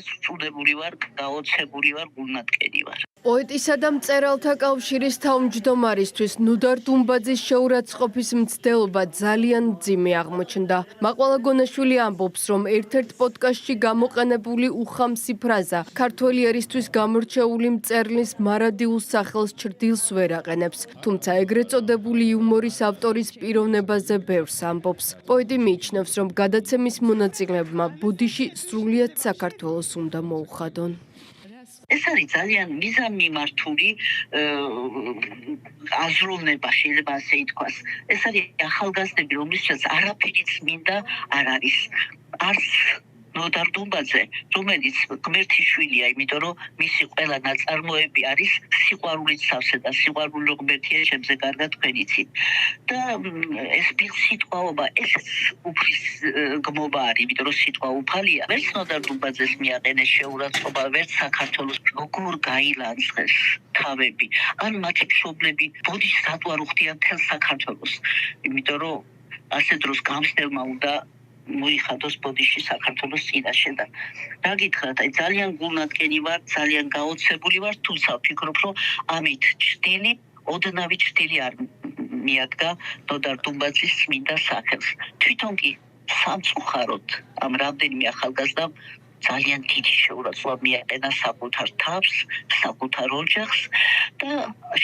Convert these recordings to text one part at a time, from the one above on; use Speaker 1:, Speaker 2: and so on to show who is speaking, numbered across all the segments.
Speaker 1: შეწუნებული ვარ, გაოცებული ვარ, გულნატკენი ვარ.
Speaker 2: პოეტისა და მწერალთა კავშირის თავმჯდომარისთვის ნუდარ დუმბაძის შეურაცხყოფის მცდელობა ძალიან მძიმე აღმოჩნდა. მაყვალა გონაშვილი ამბობს, რომ ერთ-ერთ პოდკასტში გამოყენებული უხამსი ფრაზა ქართველი ერისთვის გამორჩეული მწერლის მარადიულ სახელს ჩრდილს ვერ აყენებს, თუმცა ეგრეთ წოდებული იუმორის ავტორის პიროვნებაზე ბევრს ამბობს. პოეტი მიიჩნევს, რომ გადაცემის მონაწილეებმა ბუდიში სრულიად საქართველოს უნდა მოუხადონ.
Speaker 1: ეს არის ძალიან მიზანმიმართული აზროვნება, შეიძლება ასე ითქვას. ეს არის ახალგაზრდები, რომლისთვისაც არაფერიც მინდა არ არის. არც ნოდარ დუმბაძე, რომელიც ღმერთი შვილია, იმიტომ რომ მისი ყველა ნაწარმოები არის სიყვარულით სავსე და სიყვარული რომ ღმერთია ჩემზე კარგად თქვენიცით. და ეს სიტყვაობა, ეს უფლის გმობა არის, იმიტომ რომ სიტყვა უფალია. ვერც ნოდარ დუმბაძეს მიაყენეს შეურაცხყოფა, ვერც საქართველოს როგორ გაილანძღეს თავები. ან მათი მშობლები ბოდიშს სატუარ უხდიან მთელ საქართველოს. იმიტომ რომ ასე დროს გამსდელმა უნდა მოიხადოს ბოდიში საქართველოს წინაშე და დაგითხრათ, აი ძალიან გულნატკენი ვარ, ძალიან გაოცებული ვარ, თუმცა ვფიქრობ, რომ ამით ჭრილი, ოდნავი ჭრილი არ მიადგა ნოდარ დუმბაძის წმინდა სახელს. თვითონ კი სამწუხაროდ ამ რამდენიმე ახალგაზრდამ ძალიან დიდი შეურაცხყოფა მიაყენა საკუთარ თავს, საკუთარ ოჯახს და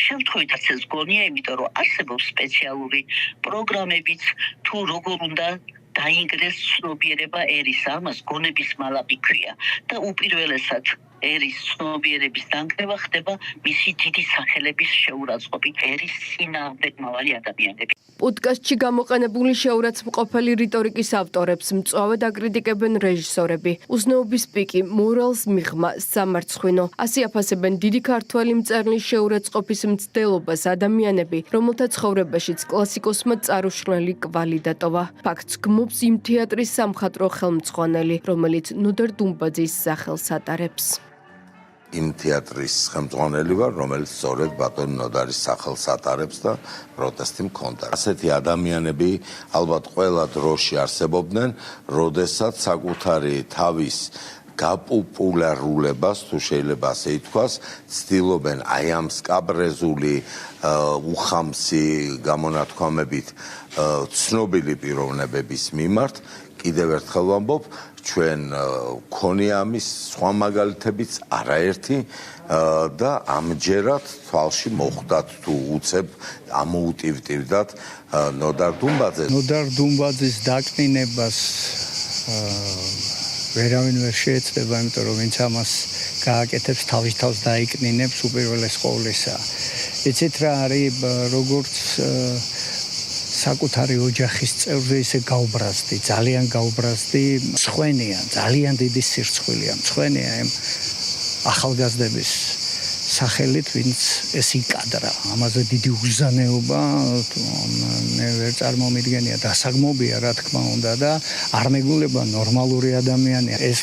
Speaker 1: შემთხვევითაც ეს გონია, იმიტომ რომ არსებობს სპეციალური პროგრამებიც, თუ როგორ უნდა დაინგრეს ცნობიერება ერის, ამას გონების მალაყი ქვია და უპირველესად ერის ცნობიერების დანგრევა ხდება მისი დიდი სახელების შეურაცხყოფით ერის წინააღმდეგმავალი ადამიანები.
Speaker 2: პოდკასტში გამოყენებული შეურაცხმყოფელი რიტორიკის ავტორებს მწვავედ აკრიტიკებენ რეჟისორები. უზნეობის პიკი, მორალს მიღმა, სამარცხვინო. ასე აფასებენ დიდი ქართველი მწერლის შეურაცხყოფის მცდელობას ადამიანები, რომელთა ცხოვრებაშიც კლასიკოსმა წარუშლელი კვალი დატოვა. ფაქტს გმობს იმ თეატრის სამხატვრო ხელმძღვანელი, რომელიც ნოდარ დუმბაძის სახელს ატარებს.
Speaker 3: იმ თეატრის ხელმძღვანელი ვარ, რომელიც სწორედ ბატონ ნოდარის სახელს ატარებს და პროტესტი მქონდა. ასეთი ადამიანები ალბათ ყველა დროში არსებობდნენ, როდესაც საკუთარი თავის გაპოპულარულებას, თუ შეიძლება ასე ითქვას, ცდილობენ აი ამ სკაბრეზული უხამსი გამონათქვამებით ცნობილი პიროვნებების მიმართ. კიდევ ერთხელ ვამბობ, ჩვენ გქონია ამის სხვა მაგალითებიც არაერთი და ამჯერად თვალში მოხვდათ თუ უცებ ამოუტივტივდათ ნოდარ დუმბაძეს.
Speaker 4: ნოდარ დუმბაძის დაკნინებას ვერავინ ვერ შეეცდება, იმიტომ რომ ვინც ამას გააკეთებს, თავის თავს დაიკნინებს უპირველეს ყოვლისა. იცით რა არის, როგორც საკუთარი ოჯახის წევრზე ისე გაუბრაზდი, ძალიან გაუბრაზდი, მსხვენია, ძალიან დიდი სირცხვილია, მსხვენია იმ ახალგაზრდების სახელით, ვინც ეს იკადრა. ამაზე დიდი უგზანეობა, მე ვერ წარმომიდგენია, დასაგმობია რა თქმა უნდა და არ მეგულება ნორმალური ადამიანია. ეს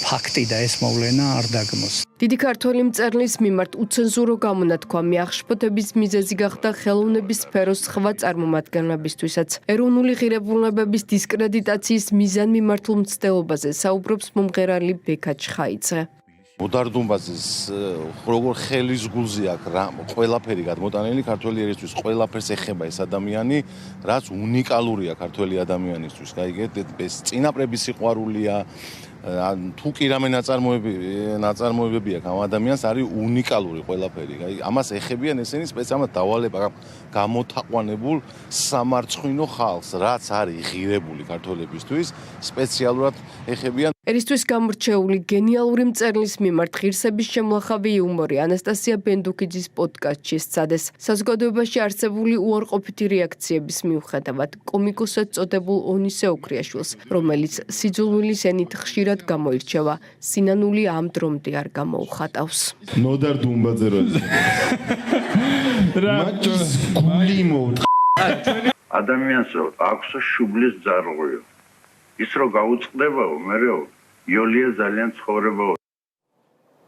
Speaker 4: ფაქტი და ეს მოვლენა არ დაგმოს.
Speaker 2: დიდი ქართველი მწერლის მიმართ უცენზურო გამონათქვამი აღშფოთების მიზეზი გახდა ხელოვნების სფეროს სხვა წარმომადგენლებისთვისაც. ეროვნული ღირებულებების დისკრედიტაციის მიზანმიმართულ მცდელობაზე საუბრობს მომღერალი ბექა ჩხაიძე.
Speaker 5: ნოდარ დუმბაძის როგორ ხელის გულზე აქვს ყველაფერი გადმოტანილი ქართველი ერისთვის, ყველაფერს ეხება ეს ადამიანი, რაც უნიკალურია ქართველი ადამიანისთვის. გაიგეთ, ეს წინაპრების სიყვარულია, თუ კი რამე ნაწარმოებები აქვს ამ ადამიანს, არის უნიკალური ყველაფერი. ამას ეხებიან ესენი სპეციალურად დავალება გამოთაყვანებულ სამარცხვინო ხალხს, რაც არის ღირებული ქართველებისთვის, სპეციალურად ეხებიან.
Speaker 2: ერისთვის გამორჩეული გენიალური მწერლის მიმართ ღირსების შემლახავი იუმორი ანასტასია ბენდუკიძის პოდკასტში სცადეს. საზოგადოებაში არსებული უარყოფითი რეაქციების მიუხედავად, კომიკოსად წოდებულ ონისე ოქრიაშვილს, რომელიც სიძულვილის ენით ხშირად გამოირჩევა, სინანული ამ დრომდე არ გამოუხატავს.
Speaker 6: ნოდარ დუმბაძე მაჩის გული მოვთ.
Speaker 7: ადამიანს აქვს შუბლის ძარღვი. ის რო გაუწყდებაო, მერეო იოლია ძალიან ცხოვრებაო.